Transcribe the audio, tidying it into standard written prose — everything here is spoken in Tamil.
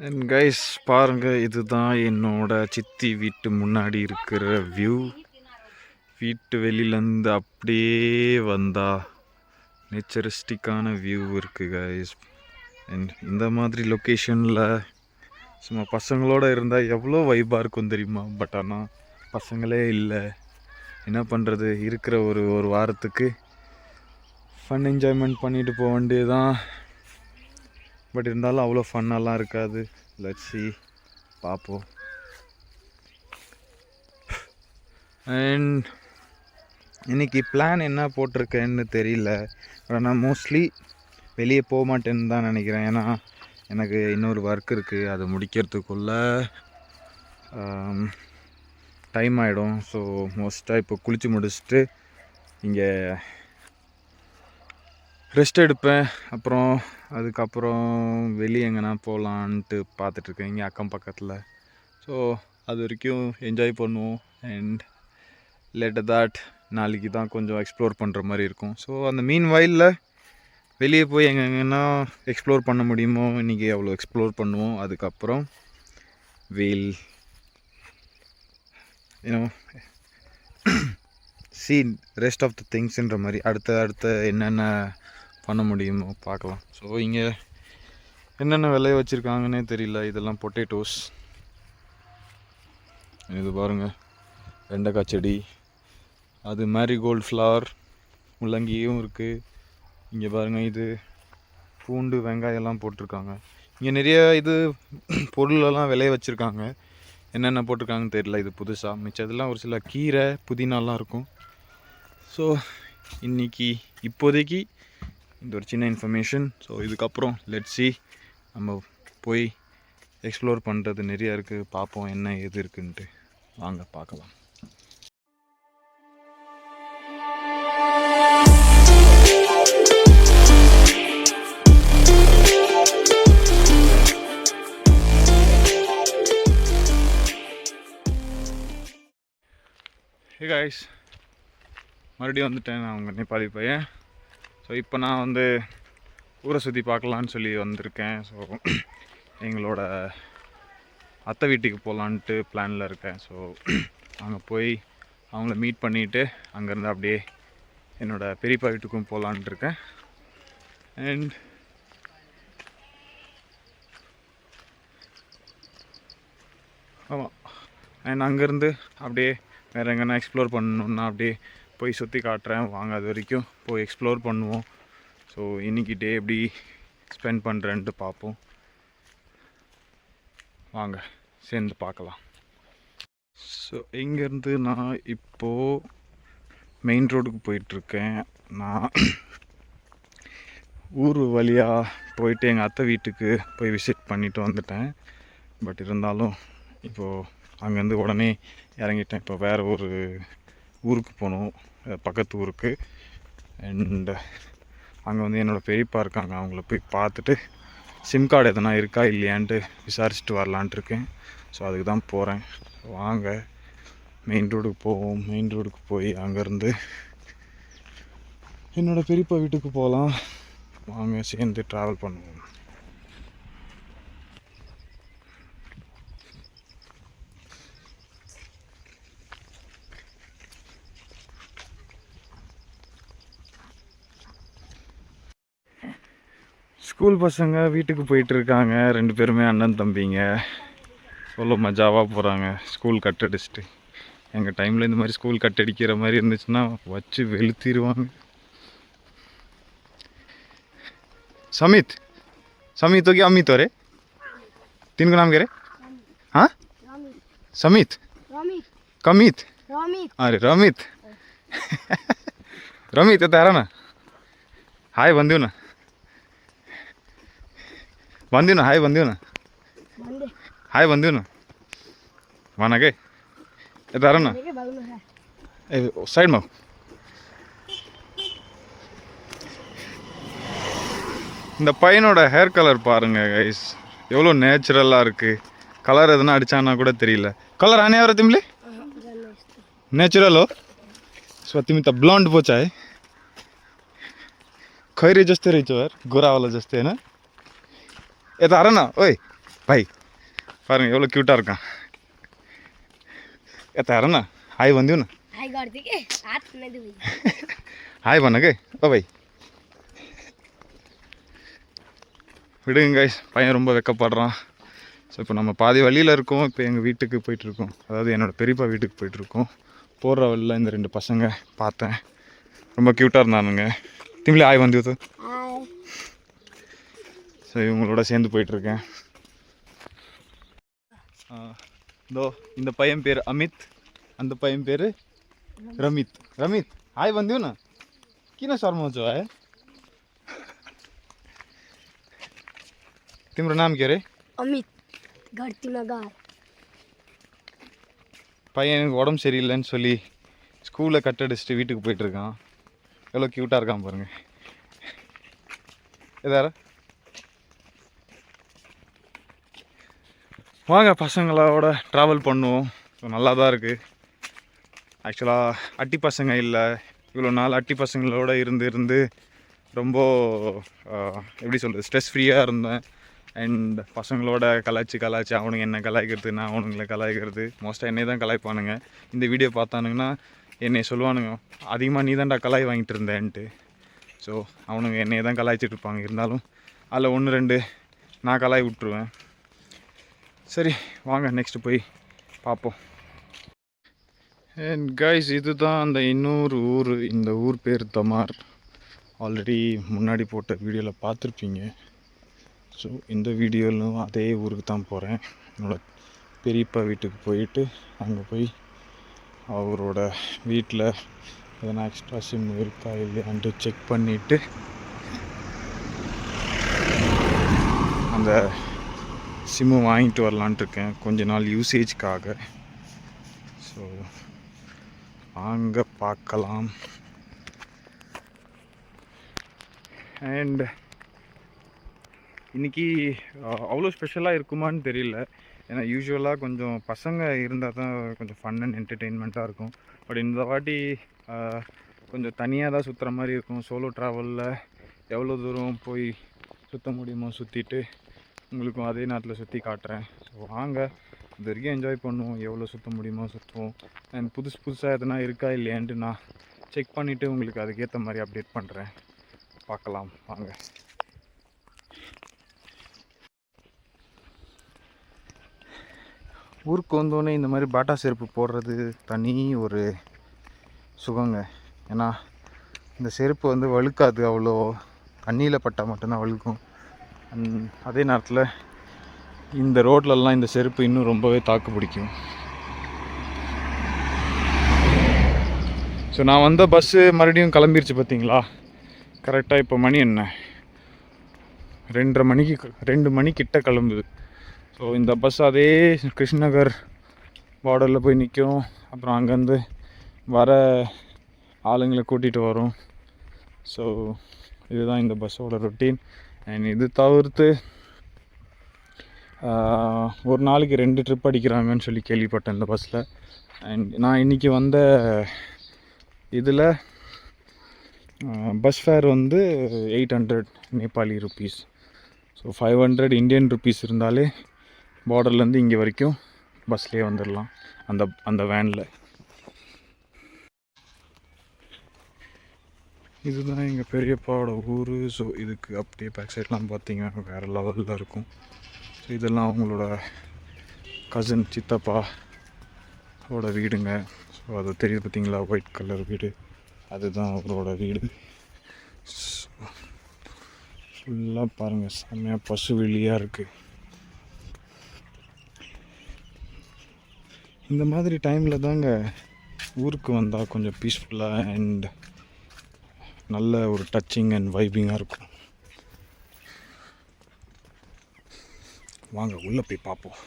அண்ட் கைஸ் பாருங்க, இதுதான் என்னோட சித்தி வீட்டு முன்னாடி இருக்கிற வியூ. வீட்டு வெளியிலேருந்து அப்படியே வந்தா நேச்சரிஸ்டிக்கான வியூ இருக்குது கைஸ். அண்ட் இந்த மாதிரி லொக்கேஷனில் சும்மா பசங்களோடு இருந்தால் எவ்வளோ வைப்பாக இருக்கும் தெரியுமா? பட் ஆனால் பசங்களே இல்லை. என்ன பண்ணுறது, இருக்கிற ஒரு வாரத்துக்கு ஃபன் என்ஜாய்மெண்ட் பண்ணிட்டு போக வேண்டியதுதான். பட் இருந்தாலும் அவ்வளோ ஃபன்னெல்லாம் இருக்காது. லெட்ஸ் see, பார்ப்போம். அண்ட் இன்றைக்கி பிளான் என்ன போட்டிருக்கேன்னு தெரியல. ஆனால் மோஸ்ட்லி வெளியே போக மாட்டேன்னு தான் நினைக்கிறேன். ஏன்னா எனக்கு இன்னொரு ஒர்க் இருக்குது, அதை முடிக்கிறதுக்குள்ளே டைம் ஆகிடும். ஸோ மோஸ்ட்டாக இப்போ குளித்து முடிச்சுட்டு இங்கே ரெஸ்ட் எடுப்பேன். அதுக்கப்புறம் வெளியே எங்கன்னா போகலான்ட்டு பார்த்துட்ருக்கேன் இங்கே அக்கம் பக்கத்தில். ஸோ அது வரைக்கும் என்ஜாய் பண்ணுவோம். அண்ட் லேட்டர் தாட் நாளைக்கு தான் கொஞ்சம் எக்ஸ்ப்ளோர் பண்ணுற மாதிரி இருக்கும். ஸோ அந்த மீன் வயலில் வெளியே போய் எங்கெங்கன்னா எக்ஸ்ப்ளோர் பண்ண முடியுமோ இன்றைக்கி அவ்வளோ எக்ஸ்ப்ளோர் பண்ணுவோம். அதுக்கப்புறம் we'll see rest of the thingsன்ற மாதிரி அடுத்த என்னென்ன பண்ண முடியுமோ பார்க்கலாம். ஸோ இங்கே என்னென்ன விளைய வச்சுருக்காங்கன்னே தெரியல. இதெல்லாம் பொட்டேட்டோஸ். இது பாருங்கள், வெண்டைக்காய் செடி. அது மேரிகோல்டு ஃப்ளவர், முள்ளங்கியும் இருக்குது. இங்கே பாருங்கள், இது பூண்டு வெங்காயம்லாம் போட்டிருக்காங்க. இங்கே நிறைய பொருளெல்லாம் விளைய வச்சுருக்காங்க. என்னென்ன போட்டிருக்காங்கன்னு தெரியல, இது புதுசாக. மிச்சதெல்லாம் ஒரு சில கீரை புதினாலாம் இருக்கும். ஸோ இப்போதைக்கு இந்த ஒரு சின்ன இன்ஃபர்மேஷன். ஸோ இதுக்கப்புறம் லெட்ஸ் see, நம்ம போய் எக்ஸ்ப்ளோர் பண்ணுறது நிறையா இருக்குது. பார்ப்போம் என்ன எது இருக்குன்ட்டு. வாங்க பார்க்கலாம். ஹே காய்ஸ், மறுபடியும் வந்துட்டேன். நான் உங்கள் நேபாளி பையன். ஸோ இப்போ நான் ஊரை சுற்றி பார்க்கலான்னு சொல்லி வந்திருக்கேன். ஸோ எங்களோட அத்தை வீட்டுக்கு போகலான்ட்டு பிளானில் இருக்கேன். ஸோ அங்கே போய் அவங்கள மீட் பண்ணிவிட்டு அங்கேருந்து அப்படியே என்னோடய பெரியப்பா வீட்டுக்கும் போகலான்ட்டு இருக்கேன். அண்ட் ஆமாம், அண்ட் அங்கேருந்து அப்படியே வேறு எங்கன்னா எக்ஸ்ப்ளோர் பண்ணணுன்னா அப்படியே போய் சுற்றி காட்டுறேன். வாங்க, அது வரைக்கும் போய் எக்ஸ்ப்ளோர் பண்ணுவோம். ஸோ இன்றைக்கி டே எப்படி ஸ்பெண்ட் பண்ணுறேன்ட்டு பார்ப்போம். வாங்க சேர்ந்து பார்க்கலாம். ஸோ இங்கேருந்து நான் இப்போது மெயின் ரோடுக்கு போயிட்டுருக்கேன். நான் ஊர் வழியாக போயிட்டு எங்கள் அத்தை வீட்டுக்கு போய் விசிட் பண்ணிவிட்டு வந்துட்டேன். பட் இருந்தாலும் இப்போது அங்கேருந்து உடனே இறங்கிட்டேன். இப்போ வேறு ஒரு ஊருக்கு போகணும், பக்கத்து ஊருக்கு. அண்ட் அங்கே என்னோடய பெரியப்பா இருக்காங்க. அவங்கள போய் பார்த்துட்டு சிம் கார்டு எதனா இருக்கா இல்லையான்ட்டு விசாரிச்சுட்டு வரலான்ட்டு இருக்கேன். ஸோ அதுக்கு தான் போகிறேன். வாங்க மெயின் ரோடுக்கு போவோம். மெயின் ரோடுக்கு போய் அங்கேருந்து என்னோடய பெரியப்பா வீட்டுக்கு போகலாம். வாங்க சேர்ந்து ட்ராவல் பண்ணுவோம். ஸ்கூல் பசங்க வீட்டுக்கு போயிட்டுருக்காங்க. 2 பேருமே அண்ணன் தம்பிங்க. எவ்வளோ மஜாவாக போகிறாங்க ஸ்கூல் கட் அடிச்சுட்டு. எங்கள் டைமில் இந்த மாதிரி ஸ்கூல் கட் அடிக்கிற மாதிரி இருந்துச்சுன்னா வச்சு வெளுத்திடுவாங்க. समित समित हो क्या अमित हो रे? 3 को नाम क्या रे? हाँ, समित, कमित, अरे रमित. रमित है तारा ना. हाय बंदियो ना, बंदियो ना, हाय बंदियो ना, हाय बंदियो ना. वाना के तारा ना साइड में. இந்த பையனோட ஹேர் கலர் பாருங்கள் கைஸ், எவ்வளோ நேச்சுரலாக இருக்குது. कलर एदना अड़चाना तेरील कलर आने और तिमले नेचुरल हो सो तिमी त ब्लॉन्ड पोचा है खैरे जस्ते रही यार गोरा वाला जस्ते है ना ये तो आ रहा ना ओए பாய் பாருங்க எவ்வளோ க்யூட்டாக இருக்கான். ஏத்தாரண்ணா ஹாய் வந்தியோண்ணா ஹாய் பண்ணக்கு பாய். விடுங்க கைஸ், பையன் ரொம்ப வெக்கப்படுறான். ஸோ இப்போ நம்ம பாதி வழியில் இருக்கோம். இப்போ எங்கள் வீட்டுக்கு போயிட்டுருக்கோம், அதாவது என்னோடய பெரியப்பா வீட்டுக்கு போயிட்டுருக்கோம். போகிற வழியில் இந்த 2 பசங்க பார்த்தேன், ரொம்ப க்யூட்டாக இருந்தானுங்க. திம்லி ஹாய் வந்து. ஸோ இவங்களோட சேர்ந்து போயிட்டுருக்கேன். இதோ இந்த பையன் பேர் அமித், அந்த பையன் பேர் ரமித். ரமித் ஹாய் வந்தியோண்ணா किन शर्माउँछौ है? तिम्रो नाम के अरे? अमित. பையன் எனக்கு உடம்பு சரியில்லைன்னு சொல்லி ஸ்கூலில் கட் அடிச்சுட்டு வீட்டுக்கு போயிட்டுருக்கான். எவ்வளோ க்யூட்டாக இருக்கான் பாருங்க. எதார வாங்க பசங்களோட ட்ராவல் பண்ணுவோம். ஸோ நல்லா தான் இருக்குது. ஆக்சுவலாக அட்டி பசங்க இல்லை, இவ்வளோ நாள் அட்டி பசங்களோட இருந்து ரொம்ப எப்படி சொல்கிறது, ஸ்ட்ரெஸ் ஃப்ரீயாக இருந்தேன். அண்ட் பசங்களோட கலாய்ச்சி அவனுங்க என்ன கலாய்க்கிறது, நான் அவனுங்களை கலாய்க்கிறது. மோஸ்ட்டாக என்னை தான் கலாய்ப்பானுங்க. இந்த வீடியோ பார்த்தானுங்கன்னா என்னை சொல்லுவானுங்க, அதிகமாக நீ தான்டா கலாய் வாங்கிட்டு இருந்தேன்ட்டு. ஸோ அவனுங்க என்னையை தான் கலாய்ச்சிட்டு இருப்பாங்க. இருந்தாலும் அதில் 1-2 நான் கலாய் விட்ருவேன். சரி வாங்க நெக்ஸ்ட்டு போய் பார்ப்போம். அண்ட் கைஸ், இதுதான் அந்த இன்னொரு ஊர். இந்த ஊர் பேர் தமார். ஆல்ரெடி முன்னாடி போட்ட வீடியோவில் பார்த்துருப்பீங்க. ஸோ இந்த வீடியோவிலும் அதே ஊருக்கு தான் போகிறேன். என்னோடய பெரியப்பா வீட்டுக்கு போயிட்டு அங்கே போய் அவரோட வீட்டில் எதனா எக்ஸ்ட்ரா சிம் இருக்கா இல்லையான்ட்டு செக் பண்ணிவிட்டு அந்த சிம்மு வாங்கிட்டு வரலான்ட்டு இருக்கேன், கொஞ்ச நாள் யூசேஜ்க்காக. ஸோ வாங்க பார்க்கலாம். அண்ட் இன்றைக்கி அவ்வளோ ஸ்பெஷலாக இருக்குமான்னு தெரியல. ஏன்னா யூஸ்வலாக கொஞ்சம் பசங்க இருந்தால் தான் கொஞ்சம் ஃபன் அண்ட் என்டர்டெயின்மெண்ட்டாக இருக்கும். பட் இந்த வாட்டி கொஞ்சம் தனியாக தான் சுற்றுற மாதிரி இருக்கும். சோலோ ட்ராவலில் எவ்வளோ தூரம் போய் சுற்ற முடியுமோ சுற்றிட்டு உங்களுக்கும் அதே நேரத்தில் சுற்றி காட்டுறேன். ஸோ வாங்க இது வரைக்கும் என்ஜாய் பண்ணுவோம், எவ்வளோ சுற்ற முடியுமோ சுற்றுவோம். அண்ட் புதுசாக எதுனா இருக்கா இல்லையான்ட்டு நான் செக் பண்ணிவிட்டு உங்களுக்கு அதுக்கேற்ற மாதிரி அப்டேட் பண்ணுறேன். பார்க்கலாம் வாங்க. ஊருக்கு வந்தோடனே இந்த மாதிரி பாட்டா செருப்பு போடுறது தனி ஒரு சுகங்க. ஏன்னா இந்த செருப்பு வந்து வழுக்காது, அவ்வளோ தண்ணியில் பட்டால் மட்டும்தான் வழுக்கும். அதே நேரத்தில் இந்த ரோட்லலாம் இந்த செருப்பு இன்னும் ரொம்பவே தாக்கு பிடிக்கும். ஸோ நான் வந்த பஸ்ஸு மறுபடியும் கிளம்பிருச்சு பார்த்தீங்களா. கரெக்டாக இப்போ மணி என்ன, 2 மணிக்கிட்ட கிளம்புது. ஸோ இந்த பஸ் அதே கிருஷ்ணநகர் பார்டரில் போய் நிற்கும். அப்புறம் அங்கேருந்து வர ஆளுங்களை கூட்டிகிட்டு வரும். ஸோ இதுதான் இந்த பஸ்ஸோட ரொட்டீன். அண்ட் இது தவிர்த்து ஒரு நாளைக்கு 2 ட்ரிப் அடிக்கிறாங்கன்னு சொல்லி கேள்விப்பட்டேன் இந்த பஸ்ஸில். அண்ட் நான் இன்றைக்கி வந்த இதில் பஸ் ஃபேர் வந்து 800 Nepali rupees. So 500 Indian rupees இருந்தாலே பார்டர்லேருந்து இங்கே வரைக்கும் பஸ்லேயே வந்துடலாம் அந்த வேனில். இதுதான் எங்கள் பெரியப்பாவோட ஊர். ஸோ இதுக்கு அப்படியே பேக் சைட்லாம் பார்த்தீங்கன்னா வேறு லெவலில் இருக்கும். ஸோ இதெல்லாம் அவங்களோட கசின் சித்தப்பாவோட வீடுங்க. ஸோ அது தெரியுது பார்த்தீங்களா, ஒயிட் கலர் வீடு, அதுதான் அவரோட வீடு. ஃபுல்லாக பாருங்கள், செம்மையாக பசுவெளியாக இருக்குது. இந்த மாதிரி டைமில் தாங்க ஊருக்கு வந்தால் கொஞ்சம் பீஸ்ஃபுல்லாக அண்ட் நல்ல ஒரு டச்சிங் அண்ட் வைபிங்காக இருக்கும். வாங்க உள்ளே போய் பார்ப்போம்.